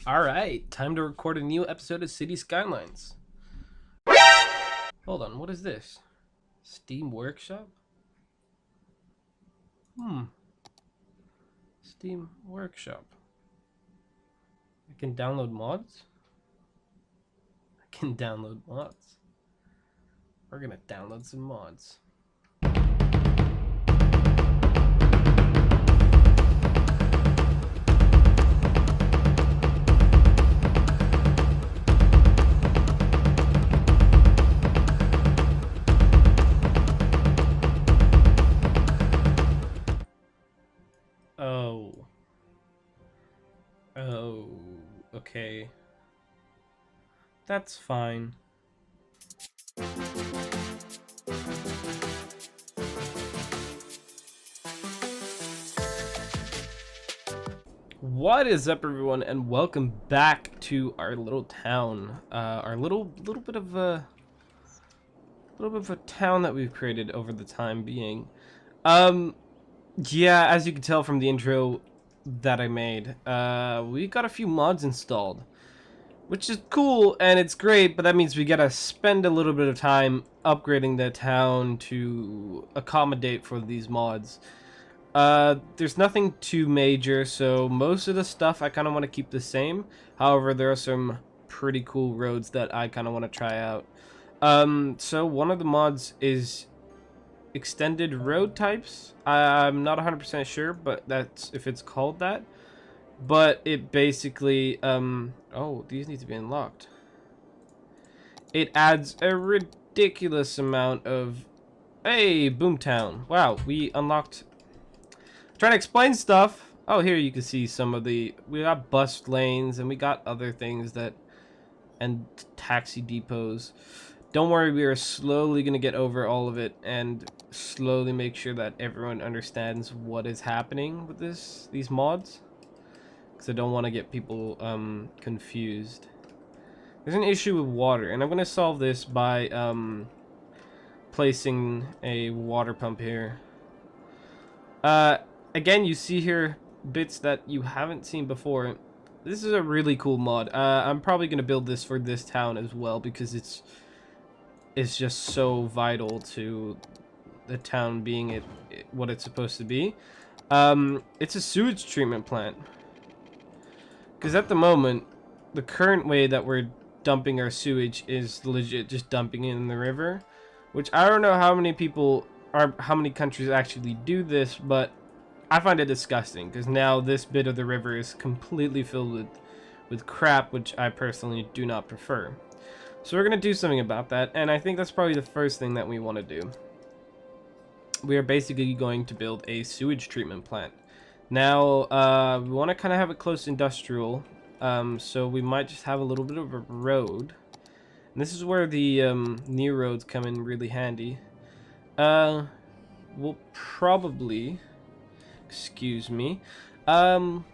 Alright, time to record a new episode of City Skylines. Hold on, what is this? Steam Workshop? Steam Workshop. I can download mods? I can download mods. We're gonna download some mods. Oh. Oh, okay. That's fine. What is up, everyone, and welcome back to our little town. Our little bit of a town that we've created over the time being. Yeah, as you can tell from the intro that I made, we got a few mods installed, which is cool and it's great, but that means we gotta spend a little bit of time upgrading the town to accommodate for these mods. There's nothing too major, so most of the stuff I kind of want to keep the same. However, there are some pretty cool roads that I kind of want to try out. So one of the mods is extended road types. I'm not 100% sure, but that's if it's called that. But it basically, oh, these need to be unlocked. It adds a ridiculous amount of, hey, Boomtown. Wow, we unlocked. Trying to explain stuff. Oh, here you can see some of the, we got bus lanes and we got other things that, and taxi depots. Don't worry, we are slowly going to get over all of it and slowly make sure that everyone understands what is happening with these mods. Because I don't want to get people confused. There's an issue with water, and I'm going to solve this by placing a water pump here. Again, you see here bits that you haven't seen before. This is a really cool mod. I'm probably going to build this for this town as well because it's just so vital to the town being what it's supposed to be. It's a sewage treatment plant. Because at the moment, the current way that we're dumping our sewage is legit just dumping it in the river, which I don't know how many people or how many countries actually do this, but I find it disgusting because now this bit of the river is completely filled with crap, which I personally do not prefer. So we're going to do something about that, and I think that's probably the first thing that we want to do. We are basically going to build a sewage treatment plant. Now, we want to kind of have it close to industrial, so we might just have a little bit of a road. And this is where the new roads come in really handy. We'll probably, excuse me, we'll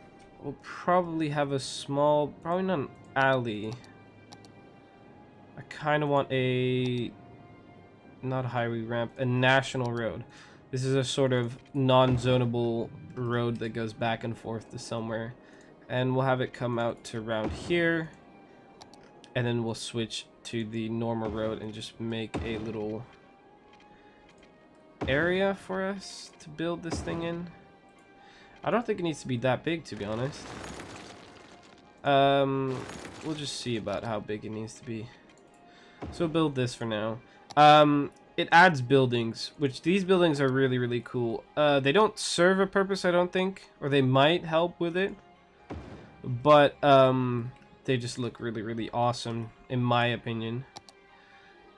probably have a small, probably not an alley. I kind of want a, not a highway ramp, a national road. This is a sort of non-zonable road that goes back and forth to somewhere. And we'll have it come out to around here. And then we'll switch to the normal road and just make a little area for us to build this thing in. I don't think it needs to be that big, to be honest. We'll just see about how big it needs to be. So we'll build this for now. It adds buildings, which these buildings are really, really cool. They don't serve a purpose, I don't think, or they might help with it. But they just look really, really awesome, in my opinion.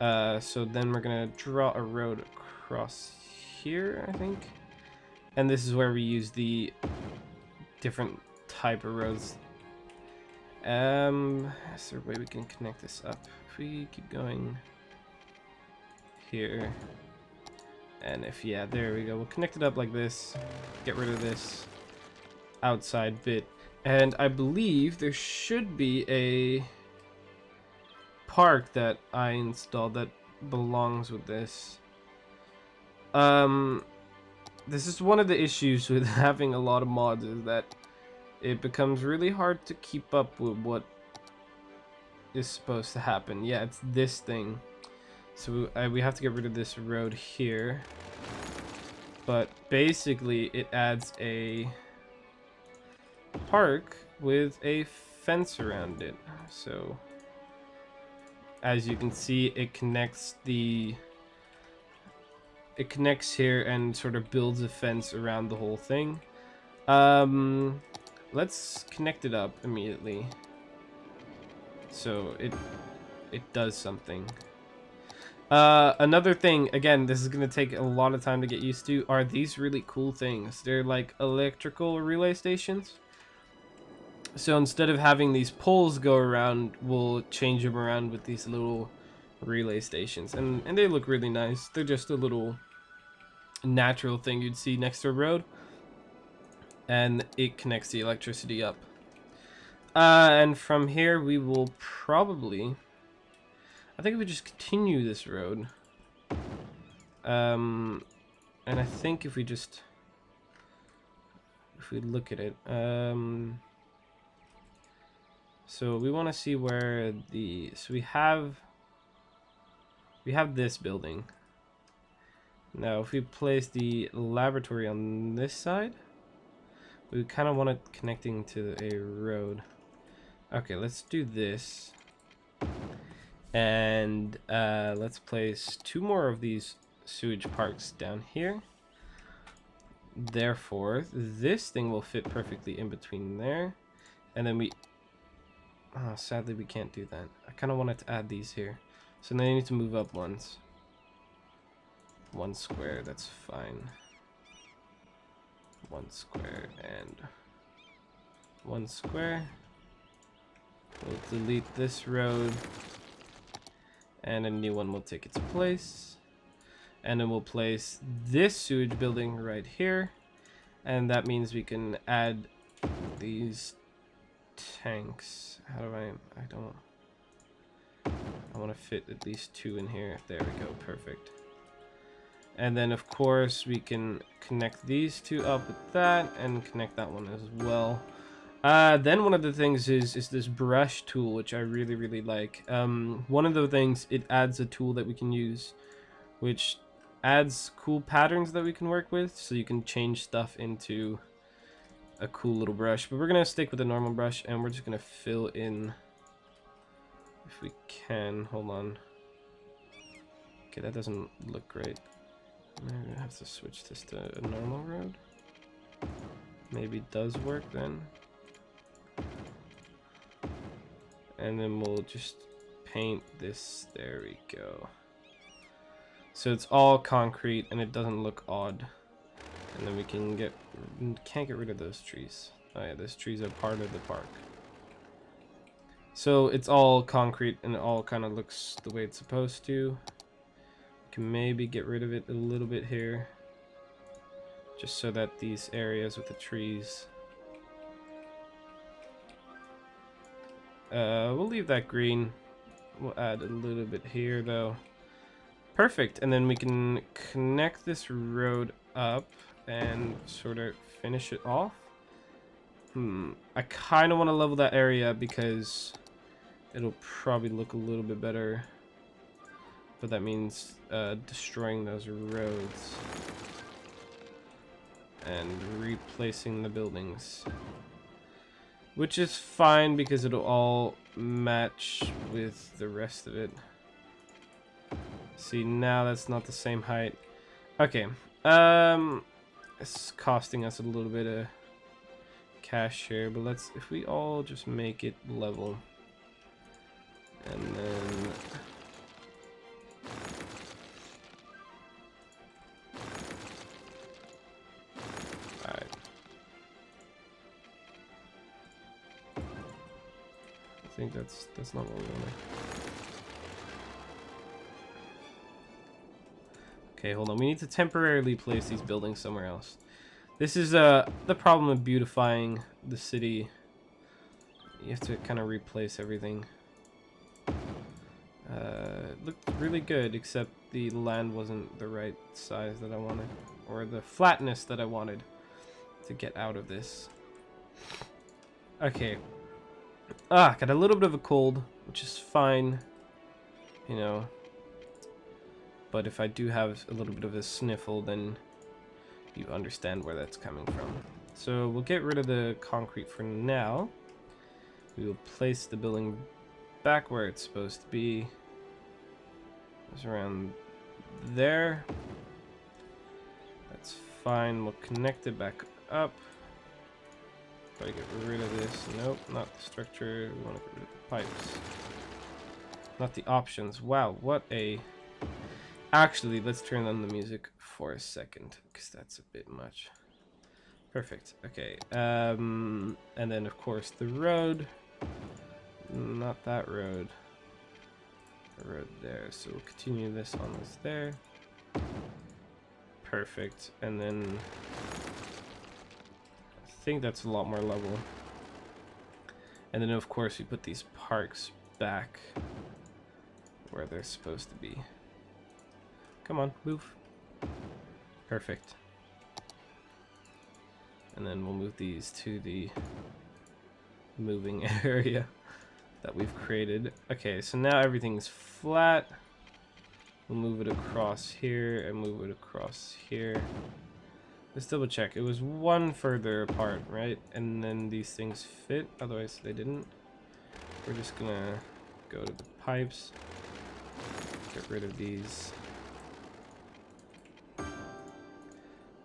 So then we're gonna draw a road across here, I think. And this is where we use the different type of roads. Is there a way we can connect this up? If we keep going here, and if, yeah, there we go. We'll connect it up like this. Get rid of this outside bit. And I believe there should be a park that I installed that belongs with this. This is one of the issues with having a lot of mods, is that it becomes really hard to keep up with what is supposed to happen. Yeah, it's this thing. So we have to get rid of this road here. But basically, it adds a park with a fence around it. So as you can see, it connects here and sort of builds a fence around the whole thing. Let's connect it up immediately. So it does something. Another thing, again, this is going to take a lot of time to get used to, are these really cool things. They're like electrical relay stations. So instead of having these poles go around, we'll change them around with these little relay stations. And they look really nice. They're just a little natural thing you'd see next to a road. And it connects the electricity up. And from here, we will probably... I think if we just continue this road... and I think if we just... If we look at it... so we want to see where the... So we have this building. Now, if we place the laboratory on this side, we kind of want it connecting to a road. Okay, let's do this. And let's place 2 more of these sewage parks down here. Therefore, this thing will fit perfectly in between there. And then we... Oh, sadly, we can't do that. I kind of wanted to add these here. So now you need to move up once. 1 square, that's fine. 1 square and 1 square. We'll delete this road. And a new one will take its place. And then we'll place this sewage building right here. And that means we can add these tanks. How do I want to fit at least 2 in here. There we go, perfect. And then of course we can connect these 2 up with that and connect that one as well. Then one of the things is this brush tool, which I really like. One of the things, it adds a tool that we can use, which adds cool patterns that we can work with, so you can change stuff into a cool little brush. But we're gonna stick with the normal brush, and we're just gonna fill in, if we can. Hold on. Okay, that doesn't look great. Maybe I have to switch this to a normal road. Maybe it does work then. And then we'll just paint this. There we go. So it's all concrete and it doesn't look odd. And then we can can't get rid of those trees. Oh yeah, those trees are part of the park. So it's all concrete and it all kind of looks the way it's supposed to. Can maybe get rid of it a little bit here, just so that these areas with the trees, we'll leave that green. We'll add a little bit here though. Perfect. And then we can connect this road up and sort of finish it off. I kind of want to level that area because it'll probably look a little bit better. But that means destroying those roads and replacing the buildings, which is fine because it'll all match with the rest of it. See, now that's not the same height. Okay, it's costing us a little bit of cash here, but let's, if we all just make it level, and then I think that's not what we want. Okay, hold on. We need to temporarily place these buildings somewhere else. This is the problem with beautifying the city. You have to kind of replace everything. It looked really good, except the land wasn't the right size that I wanted, or the flatness that I wanted to get out of this. Okay. Ah, got a little bit of a cold, which is fine. You know. But if I do have a little bit of a sniffle, then you understand where that's coming from. So we'll get rid of the concrete for now. We will place the building back where it's supposed to be. It's around there. That's fine. We'll connect it back up. Gotta get rid of this. Nope, not the structure. We want to get rid of the pipes. Not the options. Wow, what a... Actually, let's turn on the music for a second, because that's a bit much. Perfect. Okay. And then, of course, the road. Not that road. The road there. So we'll continue this on this there. Perfect. And then... I think that's a lot more level. And then, of course, we put these parks back where they're supposed to be. Come on, move. Perfect. And then we'll move these to the moving area that we've created. Okay, so now everything's flat. We'll move it across here and move it across here. Let's double check. It was one further apart, right? And then these things fit, otherwise they didn't. We're just gonna go to the pipes. Get rid of these.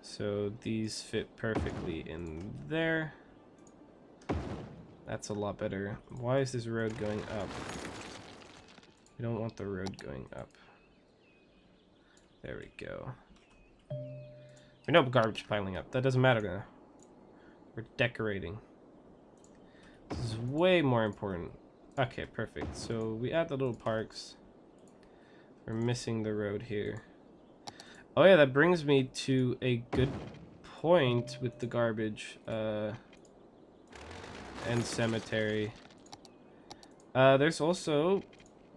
So these fit perfectly in there. That's a lot better. Why is this road going up? We don't want the road going up. There we go. We know garbage piling up. That doesn't matter now. We're decorating. This is way more important. Okay, perfect. So we add the little parks. We're missing the road here. Oh yeah, that brings me to a good point with the garbage and cemetery. There's also,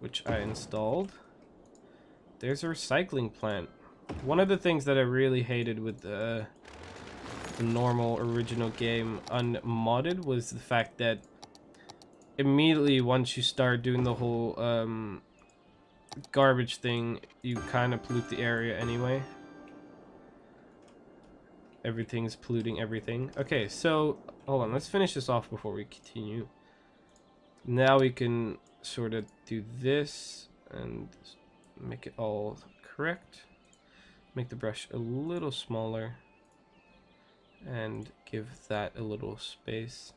which I installed, there's a recycling plant. One of the things that I really hated with the normal original game unmodded was the fact that immediately once you start doing the whole garbage thing, you kind of pollute the area anyway. Everything's polluting everything. Okay, so hold on, let's finish this off before we continue. Now we can sort of do this and make it all correct. Make the brush a little smaller and give that a little space.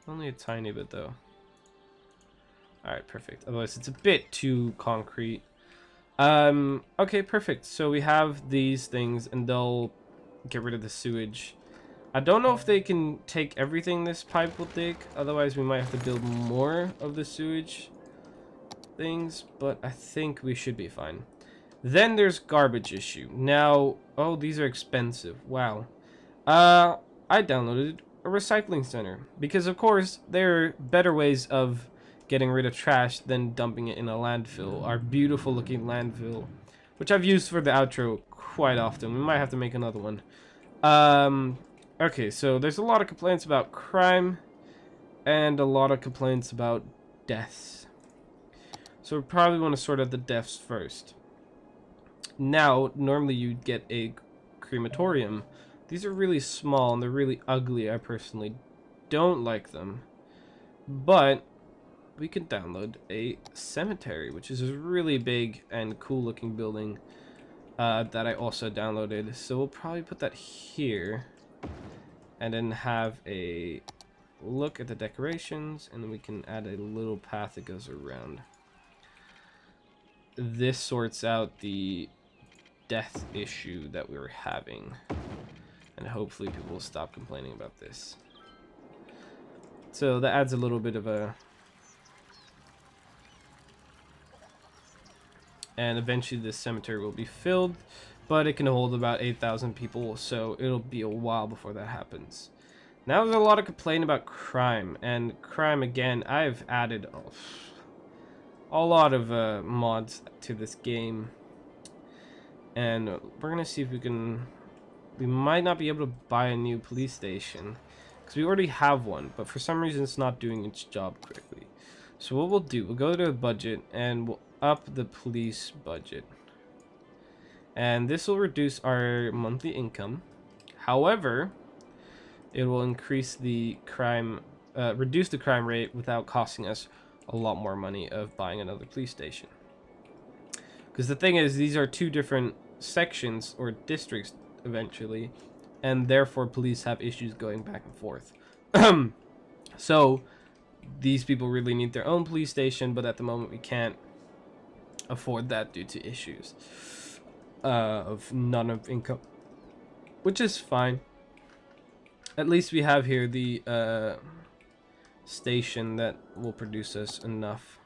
Only a tiny bit though. Alright, perfect. Otherwise it's a bit too concrete. Okay, perfect. So we have these things and they'll get rid of the sewage. I don't know if they can take everything this pipe will take. Otherwise we might have to build more of the sewage things, but I think we should be fine. Then there's garbage issue. Now, oh, these are expensive. Wow. I downloaded a recycling center because of course there are better ways of getting rid of trash than dumping it in a landfill. Our beautiful looking landfill, which I've used for the outro quite often. We might have to make another one. Okay, so there's a lot of complaints about crime and a lot of complaints about deaths. So we probably want to sort out the deaths first. Now, normally you'd get a crematorium. These are really small and they're really ugly. I personally don't like them. But we can download a cemetery, which is a really big and cool looking building that I also downloaded. So we'll probably put that here and then have a look at the decorations, and then we can add a little path that goes around. This sorts out the death issue that we were having, and hopefully people will stop complaining about this. So that adds a little bit of a... And eventually this cemetery will be filled, but it can hold about 8,000 people, so it'll be a while before that happens. Now there's a lot of complaint about crime, and crime again, I've added a lot of mods to this game, and we're gonna see if we can we might not be able to buy a new police station because we already have one, but for some reason it's not doing its job correctly. So what we'll do, we'll go to the budget and we'll up the police budget. And this will reduce our monthly income. However, it will increase the crime, reduce the crime rate without costing us a lot more money of buying another police station. Because the thing is, these are two different sections or districts eventually, and therefore police have issues going back and forth. So these people really need their own police station, but at the moment we can't afford that due to issues of none of income, which is fine. At least we have here the station that will produce us enough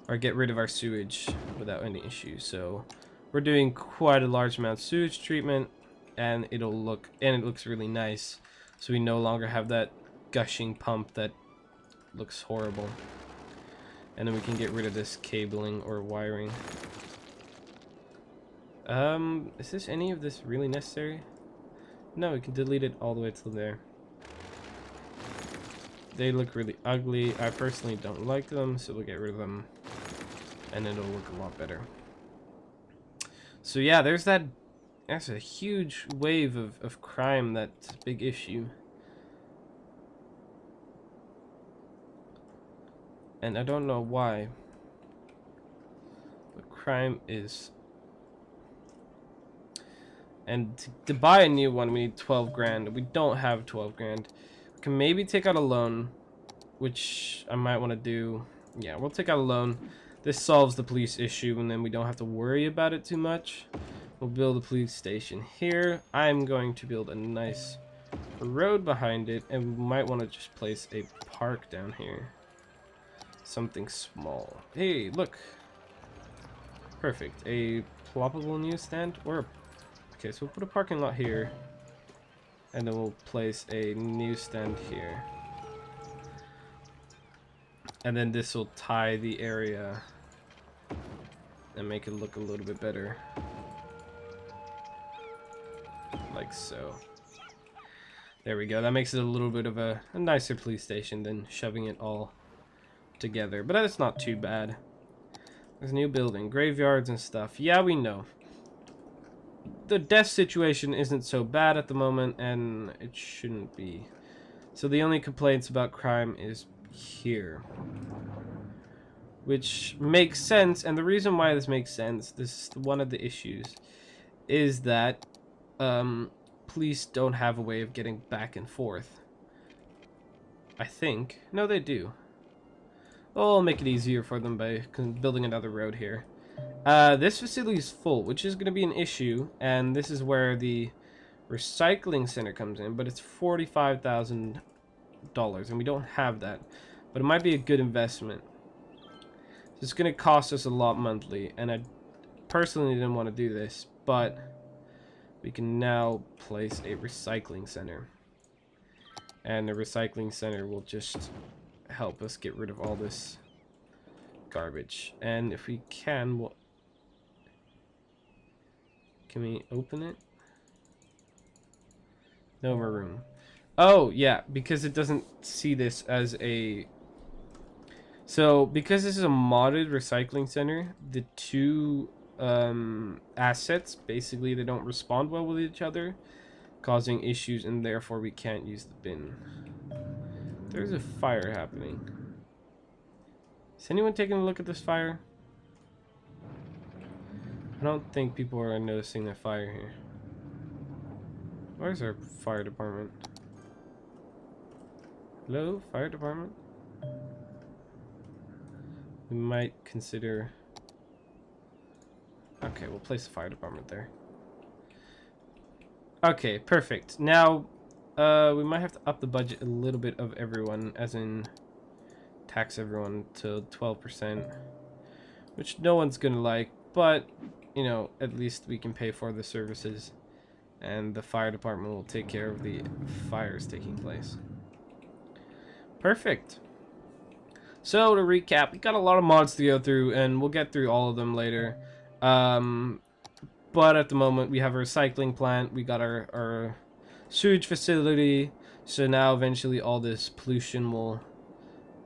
or get rid of our sewage without any issues. So we're doing quite a large amount of sewage treatment, and it looks really nice. So we no longer have that gushing pump that looks horrible. And then we can get rid of this cabling or wiring. Is this any of this really necessary? No, we can delete it all the way to there. They look really ugly. I personally don't like them, so we'll get rid of them. And it'll look a lot better. So yeah, that's a huge wave of crime. That's a big issue. And I don't know why. But crime is... And to buy a new one, we need 12 grand. We don't have 12 grand. We can maybe take out a loan, which I might want to do. Yeah, we'll take out a loan. This solves the police issue, and then we don't have to worry about it too much. We'll build a police station here. I'm going to build a nice road behind it, and we might want to just place a park down here. Something small. Hey, look. Perfect. A ploppable newsstand or a... Okay, so we'll put a parking lot here, and then we'll place a newsstand here. And then this will tie the area and make it look a little bit better. Like so. There we go. That makes it a little bit of a nicer police station than shoving it all together. But that's not too bad. There's a new building, graveyards and stuff. Yeah, we know. The death situation isn't so bad at the moment, and it shouldn't be. So the only complaints about crime is here. Which makes sense, and the reason why this makes sense, this is one of the issues, is that police don't have a way of getting back and forth. I think. No, they do. Well, I'll make it easier for them by building another road here. This facility is full, which is going to be an issue, and this is where the recycling center comes in, but it's $45,000, and we don't have that. But it might be a good investment. It's going to cost us a lot monthly, and I personally didn't want to do this, but we can now place a recycling center. And the recycling center will just help us get rid of all this garbage. And if we can, we'll... Can we open it? No more room. Oh, yeah, because it doesn't see this as a... So, because this is a modded recycling center, the two assets, basically, they don't respond well with each other, causing issues, and therefore we can't use the bin. There's a fire happening. Is anyone taking a look at this fire? I don't think people are noticing the fire here. Where's our fire department? Hello, fire department? We might consider... Okay, we'll place the fire department there. Okay, perfect. Now, we might have to up the budget a little bit of everyone, as in tax everyone to 12%, which no one's gonna like, but, you know, at least we can pay for the services, and the fire department will take care of the fires taking place. Perfect. So to recap, we got a lot of mods to go through, and we'll get through all of them later. But at the moment, we have a recycling plant. We got our sewage facility. So now eventually all this pollution will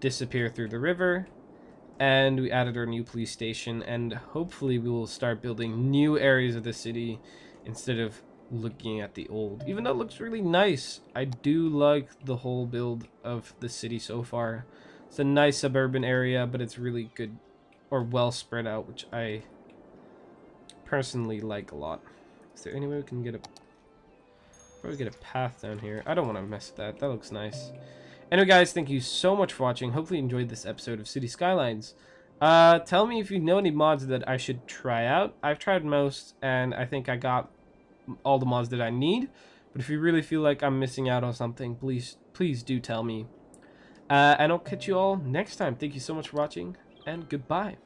disappear through the river. And we added our new police station. And hopefully we will start building new areas of the city instead of looking at the old. Even though it looks really nice. I do like the whole build of the city so far. It's a nice suburban area, but it's really good or well spread out, which I personally like a lot. Is there any way we can get a... probably get a path down here? I don't want to mess with that. That looks nice. Anyway, guys, thank you so much for watching. Hopefully you enjoyed this episode of City Skylines. Tell me if you know any mods that I should try out. I've tried most, and I think I got all the mods that I need. But if you really feel like I'm missing out on something, please do tell me. And I'll catch you all next time. Thank you so much for watching, and goodbye.